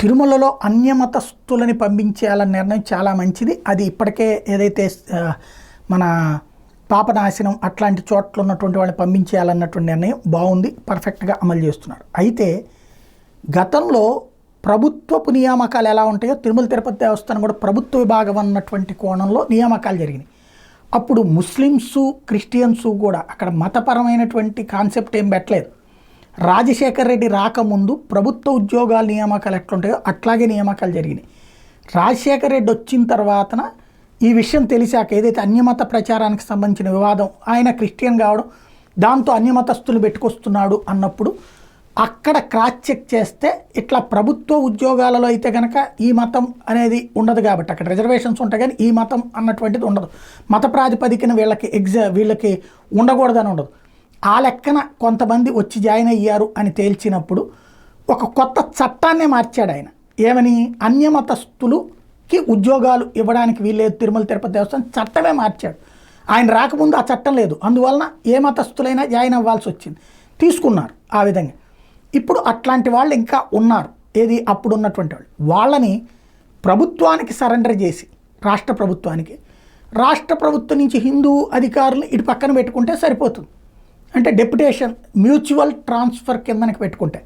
తిరుమలలో అన్యమతస్థులని పంపించేయాలన్న నిర్ణయం చాలా మంచిది. అది ఇప్పటికే ఏదైతే మన పాపనాశనం అట్లాంటి చోట్ల ఉన్నటువంటి వాళ్ళని పంపించేయాలన్నటువంటి నిర్ణయం బాగుంది, పర్ఫెక్ట్గా అమలు చేస్తున్నారు. అయితే గతంలో ప్రభుత్వపు నియామకాలు ఎలా ఉంటాయో తిరుమల తిరుపతి దేవస్థానం కూడా ప్రభుత్వ విభాగం అన్నటువంటి కోణంలో నియామకాలు జరిగినాయి. అప్పుడు ముస్లిమ్సు క్రిస్టియన్సు కూడా అక్కడ మతపరమైనటువంటి కాన్సెప్ట్ ఏం పెట్టలేదు. రాజశేఖర్ రెడ్డి రాకముందు ప్రభుత్వ ఉద్యోగాల నియామకాలు ఎట్లుంటాయో అట్లాగే నియామకాలు జరిగినాయి. రాజశేఖర్ రెడ్డి వచ్చిన తర్వాతన ఈ విషయం తెలిసాక ఏదైతే అన్యమత ప్రచారానికి సంబంధించిన వివాదం, ఆయన క్రిస్టియన్ కావడం, దాంతో అన్యమతస్తులు పెట్టుకొస్తున్నాడు అన్నప్పుడు అక్కడ క్రాస్ చెక్ చేస్తే ఇట్లా ప్రభుత్వ ఉద్యోగాలలో అయితే కనుక ఈ మతం అనేది ఉండదు కాబట్టి అక్కడ రిజర్వేషన్స్ ఉంటాయి, కానీ ఈ మతం అన్నటువంటిది ఉండదు. మత ప్రాతిపదికన వీళ్ళకి ఉండకూడదని ఉండదు. ఆ లెక్కన కొంతమంది వచ్చి జాయిన్ అయ్యారు అని తేల్చినప్పుడు ఒక కొత్త చట్టాన్నే మార్చాడు ఆయన. ఏమని? అన్యమతస్థులకి ఉద్యోగాలు ఇవ్వడానికి వీల్లేదు తిరుమల తిరుపతి దేవస్థానం చట్టమే మార్చాడు. ఆయన రాకముందు ఆ చట్టం లేదు, అందువలన ఏ మతస్థులైనా జాయిన్ అవ్వాల్సి వచ్చింది, తీసుకున్నారు ఆ విధంగా. ఇప్పుడు అట్లాంటి వాళ్ళు ఇంకా ఉన్నారు, ఏది అప్పుడు ఉన్నటువంటి వాళ్ళు, వాళ్ళని ప్రభుత్వానికి సరెండర్ చేసి రాష్ట్ర ప్రభుత్వం నుంచి హిందూ అధికారులను ఇటు పక్కన పెట్టుకుంటే సరిపోతుంది. అంటే డెప్యుటేషన్ మ్యూచువల్ ట్రాన్స్ఫర్ కిందనికి పెట్టుకుంటే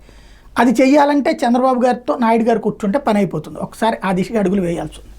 అది చెయ్యాలంటే చంద్రబాబు గారితో నాయుడు గారు కూర్చుంటే పని అయిపోతుంది. ఒకసారి ఆ దిశగా అడుగులు వేయాల్సి ఉంది.